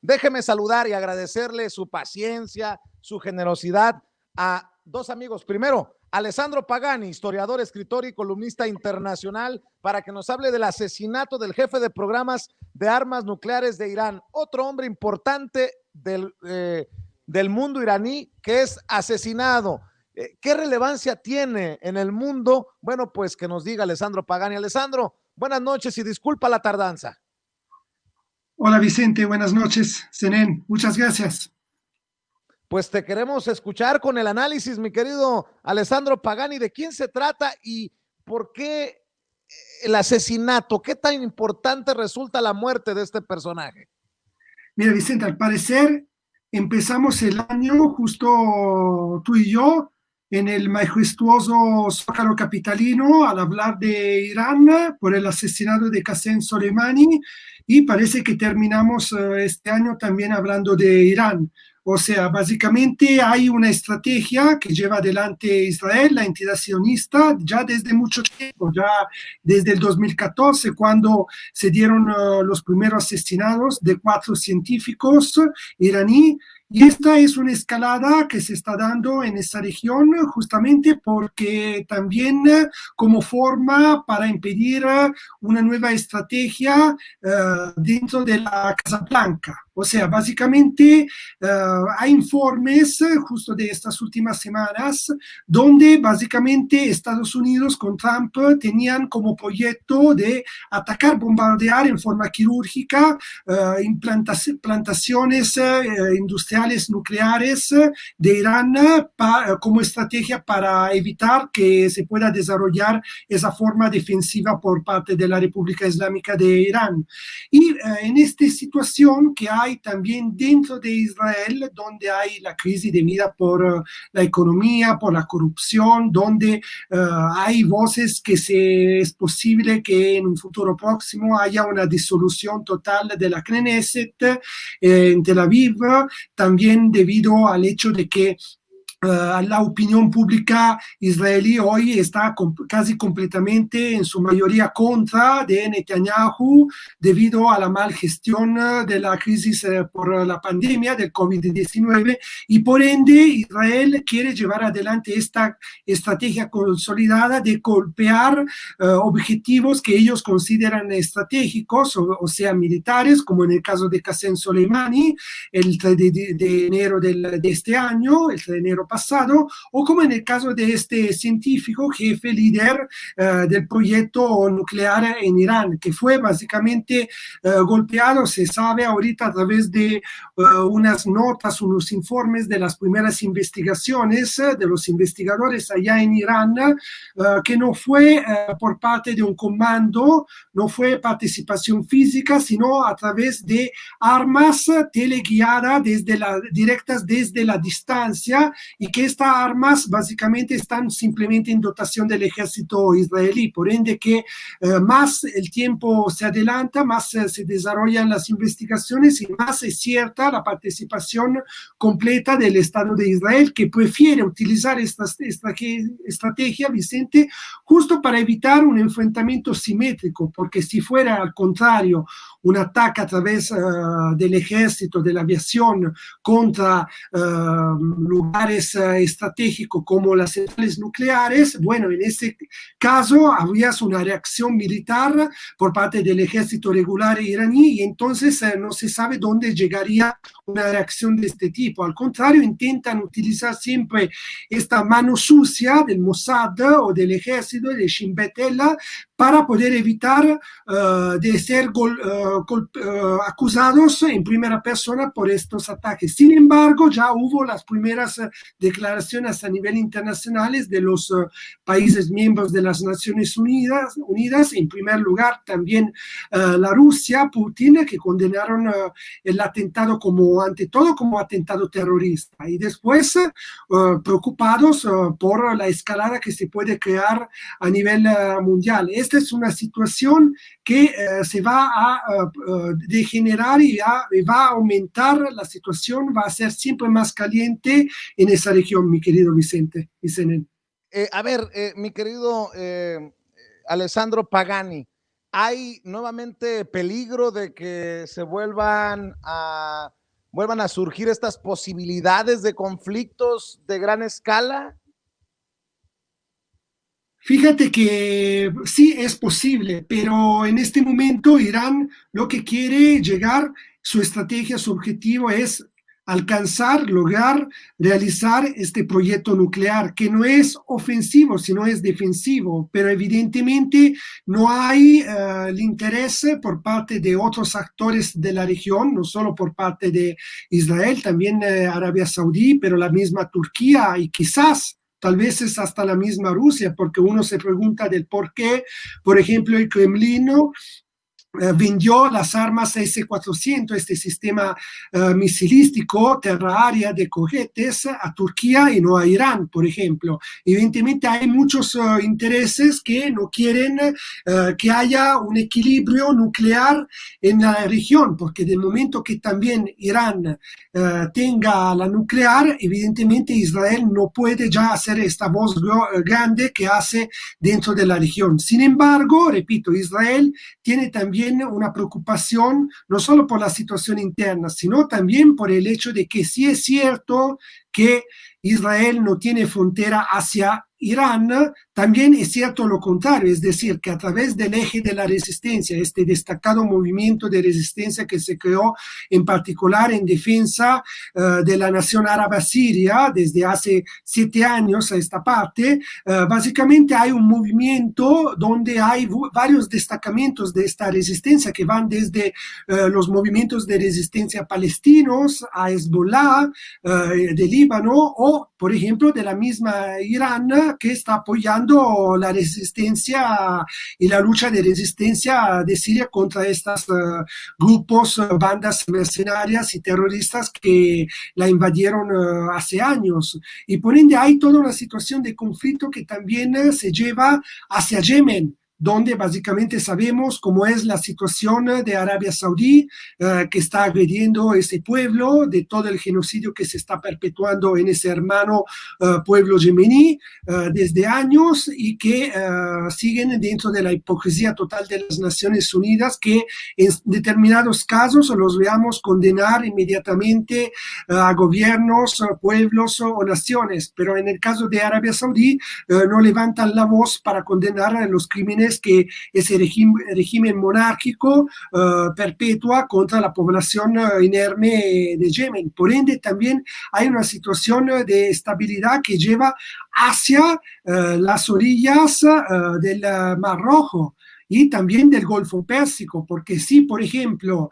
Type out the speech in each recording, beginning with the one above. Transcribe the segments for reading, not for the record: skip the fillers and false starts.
Déjeme saludar y agradecerle su paciencia, su generosidad a dos amigos. Primero, Alessandro Pagani, historiador, escritor y columnista internacional, para que nos hable del asesinato del jefe de programas de armas nucleares de Irán, otro hombre importante del mundo iraní que es asesinado. ¿Qué relevancia tiene en el mundo? Bueno, pues que nos diga Alessandro Pagani. Alessandro, buenas noches y disculpa la tardanza. Hola Vicente, buenas noches. Zenén, muchas gracias. Pues te queremos escuchar con el análisis, mi querido Alessandro Pagani, de quién se trata y por qué el asesinato, qué tan importante resulta la muerte de este personaje. Mira Vicente, al parecer empezamos el año justo tú y yo en el majestuoso Zócalo capitalino al hablar de Irán por el asesinato de Qasem Soleimani y parece que terminamos este año también hablando de Irán. O sea, básicamente hay una estrategia que lleva adelante Israel, la entidad sionista, ya desde mucho tiempo, ya desde el 2014, cuando se dieron los primeros asesinatos de 4 científicos iraníes. Y esta es una escalada que se está dando en esta región justamente porque también como forma para impedir una nueva estrategia dentro de la Casa Blanca. O sea, básicamente hay informes justo de estas últimas semanas donde básicamente Estados Unidos con Trump tenían como proyecto de atacar, bombardear en forma quirúrgica plantaciones industriales nucleares de Irán como estrategia para evitar que se pueda desarrollar esa forma defensiva por parte de la República Islámica de Irán. Y en esta situación que hay también dentro de Israel, donde hay la crisis debida por la economía, por la corrupción, donde hay voces que es posible que en un futuro próximo haya una disolución total de la Knesset en Tel Aviv, también debido al hecho de que la opinión pública israelí hoy está casi completamente, en su mayoría, contra de Netanyahu debido a la mal gestión de la crisis por la pandemia del COVID-19 y por ende Israel quiere llevar adelante esta estrategia consolidada de golpear objetivos que ellos consideran estratégicos, o sea, militares, como en el caso de Qasem Soleimani, el 3 de enero de este año, el 3 de enero pasado, o como en el caso de este científico jefe líder del proyecto nuclear en Irán, que fue básicamente golpeado, se sabe ahorita a través de unas notas, unos informes de las primeras investigaciones de los investigadores allá en Irán, que no fue por parte de un comando, no fue participación física, sino a través de armas teleguiadas directas desde la distancia y que estas armas básicamente están simplemente en dotación del ejército israelí, por ende que más el tiempo se adelanta, más se desarrollan las investigaciones y más es cierta la participación completa del Estado de Israel, que prefiere utilizar esta estrategia, Vicente, justo para evitar un enfrentamiento simétrico, porque si fuera al contrario un ataque a través del ejército, de la aviación contra lugares estratégicos como las centrales nucleares, bueno, en ese caso habría una reacción militar por parte del ejército regular iraní y entonces no se sabe dónde llegaría una reacción de este tipo. Al contrario, intentan utilizar siempre esta mano sucia del Mossad o del ejército, de Shin Bet para poder evitar de ser acusados en primera persona por estos ataques. Sin embargo, ya hubo las primeras declaraciones a nivel internacional de los países miembros de las Naciones Unidas, en primer lugar también la Rusia, Putin, que condenaron el atentado ante todo como atentado terrorista y después preocupados por la escalada que se puede crear a nivel mundial. Esta es una situación que se va a degenerar y va a aumentar la situación, va a ser siempre más caliente en esa región, mi querido Vicente y Zenén. Mi querido Alessandro Pagani, ¿hay nuevamente peligro de que se vuelvan a surgir estas posibilidades de conflictos de gran escala? Fíjate que sí es posible, pero en este momento Irán lo que quiere llegar, su estrategia, su objetivo es alcanzar, lograr, realizar este proyecto nuclear, que no es ofensivo, sino es defensivo, pero evidentemente no hay el interés por parte de otros actores de la región, no solo por parte de Israel, también Arabia Saudí, pero la misma Turquía y quizás tal vez es hasta la misma Rusia, porque uno se pregunta del por qué, por ejemplo, el Kremlin vendió las armas S-400, este sistema misilístico terra-aria de cohetes, a Turquía y no a Irán, por ejemplo. Evidentemente hay muchos intereses que no quieren que haya un equilibrio nuclear en la región, porque del momento que también Irán tenga la nuclear, evidentemente Israel no puede ya hacer esta voz grande que hace dentro de la región. Sin embargo, repito, Israel tiene también una preocupación no solo por la situación interna, sino también por el hecho de que sí es cierto que Israel no tiene frontera hacia Irán, también es cierto lo contrario, es decir, que a través del eje de la resistencia, este destacado movimiento de resistencia que se creó en particular en defensa de la nación árabe siria desde hace 7 años a esta parte, básicamente hay un movimiento donde hay varios destacamentos de esta resistencia que van desde los movimientos de resistencia palestinos a Hezbollah de Líbano o, por ejemplo, de la misma Irán que está apoyando la resistencia y la lucha de resistencia de Siria contra estos grupos, bandas mercenarias y terroristas que la invadieron hace años. Y por ende hay toda una situación de conflicto que también se lleva hacia Yemen, donde básicamente sabemos cómo es la situación de Arabia Saudí, que está agrediendo ese pueblo, de todo el genocidio que se está perpetuando en ese hermano pueblo yemení desde años y que siguen dentro de la hipocresía total de las Naciones Unidas, que en determinados casos los veamos condenar inmediatamente a gobiernos, pueblos o naciones, pero en el caso de Arabia Saudí no levantan la voz para condenar los crímenes que ese régimen monárquico perpetúa contra la población inerme de Yemen. Por ende, también hay una situación de estabilidad que lleva hacia las orillas del Mar Rojo y también del Golfo Pérsico, porque si, por ejemplo,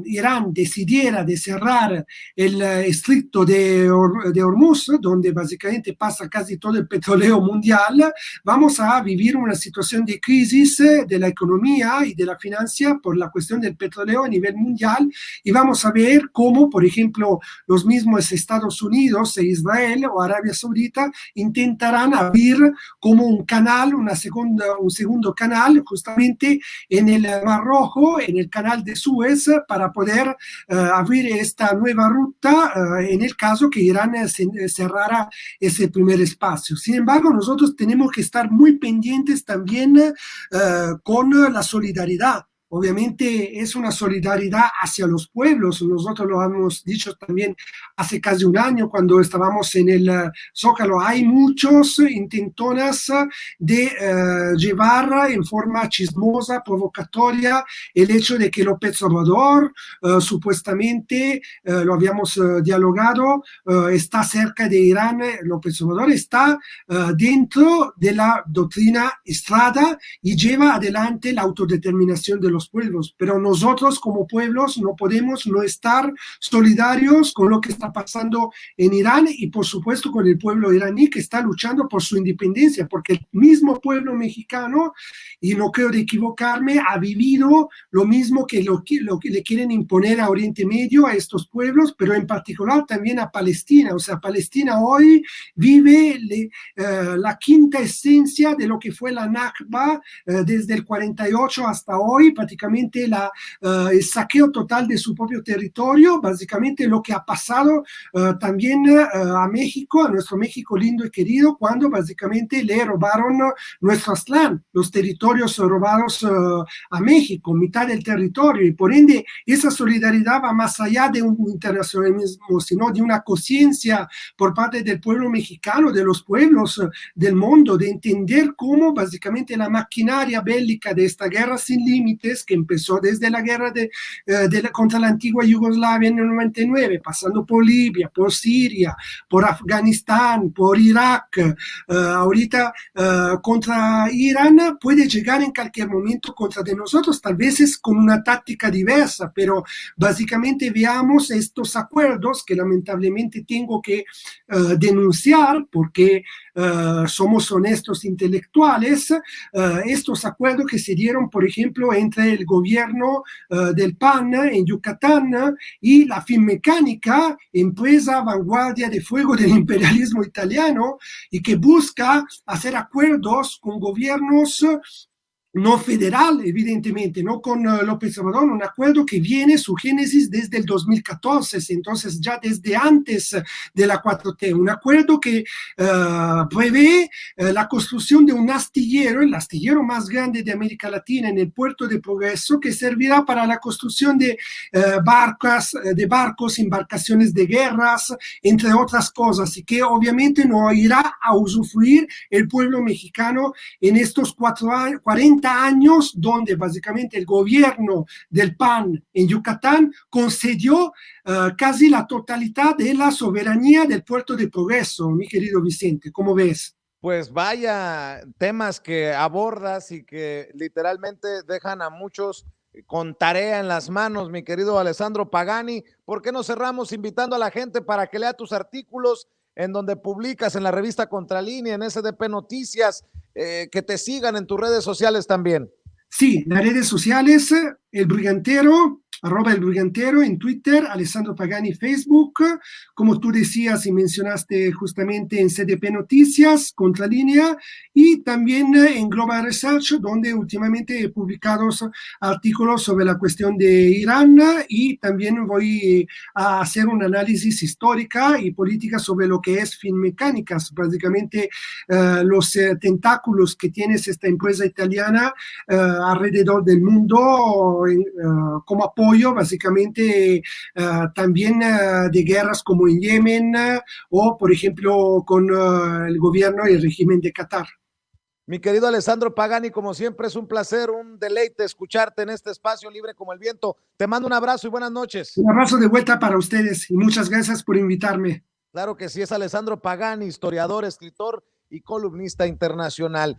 Irán decidiera de cerrar el estrecho de Hormuz, donde básicamente pasa casi todo el petróleo mundial, vamos a vivir una situación de crisis de la economía y de la financia por la cuestión del petróleo a nivel mundial, y vamos a ver cómo, por ejemplo, los mismos Estados Unidos e Israel o Arabia Saudita intentarán abrir como un canal, un segundo canal, justamente en el Mar Rojo, en el canal de Suez, para poder abrir esta nueva ruta en el caso que Irán cerrara ese primer espacio. Sin embargo, nosotros tenemos que estar muy pendientes también con la solidaridad. Obviamente es una solidaridad hacia los pueblos. Nosotros lo hemos dicho también hace casi un año cuando estábamos en el Zócalo. Hay muchos intentonas de llevar en forma chismosa, provocatoria, el hecho de que López Obrador supuestamente, lo habíamos dialogado, está cerca de Irán. López Obrador está dentro de la doctrina Estrada y lleva adelante la autodeterminación de los pueblos, pero nosotros como pueblos no podemos no estar solidarios con lo que está pasando en Irán y por supuesto con el pueblo iraní que está luchando por su independencia, porque el mismo pueblo mexicano, y no creo de equivocarme, ha vivido lo mismo que lo que le quieren imponer a Oriente Medio, a estos pueblos, pero en particular también a Palestina. O sea, Palestina hoy vive la quinta esencia de lo que fue la Nakba desde el 48 hasta hoy, prácticamente prácticamente el saqueo total de su propio territorio, básicamente lo que ha pasado también a México, a nuestro México lindo y querido, cuando básicamente le robaron nuestro Aztlán, los territorios robados a México, mitad del territorio, y por ende esa solidaridad va más allá de un internacionalismo, sino de una conciencia por parte del pueblo mexicano, de los pueblos del mundo, de entender cómo básicamente la maquinaria bélica de esta guerra sin límites, que empezó desde la guerra contra la antigua Yugoslavia en el 99, pasando por Libia, por Siria, por Afganistán, por Irak, ahorita contra Irán, puede llegar en cualquier momento contra de nosotros, tal vez es con una táctica diversa, pero básicamente veamos estos acuerdos que lamentablemente tengo que denunciar porque somos honestos intelectuales, estos acuerdos que se dieron, por ejemplo, entre el gobierno del PAN en Yucatán y la Finmecánica, empresa vanguardia de fuego del imperialismo italiano, y que busca hacer acuerdos con gobiernos no federal, evidentemente, no con López Obrador, un acuerdo que viene su génesis desde el 2014, entonces ya desde antes de la 4T, un acuerdo que prevé la construcción de un astillero, el astillero más grande de América Latina en el puerto de Progreso, que servirá para la construcción de barcos, embarcaciones de guerras, entre otras cosas, y que obviamente no irá a usufruir el pueblo mexicano en estos 40 años, donde básicamente el gobierno del PAN en Yucatán concedió casi la totalidad de la soberanía del puerto de Progreso, mi querido Vicente. ¿Cómo ves? Pues vaya temas que abordas y que literalmente dejan a muchos con tarea en las manos, mi querido Alessandro Pagani. ¿Por qué no cerramos invitando a la gente para que lea tus artículos en donde publicas en la revista Contralínea, en SDP Noticias, que te sigan en tus redes sociales también? Sí, las redes sociales, El Brigantero, @elbrigantero en Twitter, Alessandro Pagani Facebook, como tú decías y mencionaste justamente en CDP Noticias, Contralínea, y también en Global Research, donde últimamente he publicado artículos sobre la cuestión de Irán, y también voy a hacer un análisis histórica y política sobre lo que es Finmecánicas, prácticamente los tentáculos que tiene esta empresa italiana alrededor del mundo como apoyo básicamente también de guerras como en Yemen o por ejemplo con el gobierno y el régimen de Qatar. Mi querido Alessandro Pagani, como siempre es un placer, un deleite escucharte en este espacio libre como el viento. Te mando un abrazo y buenas noches. Un abrazo de vuelta para ustedes y muchas gracias por invitarme. Claro que sí, es Alessandro Pagani, historiador, escritor y columnista internacional.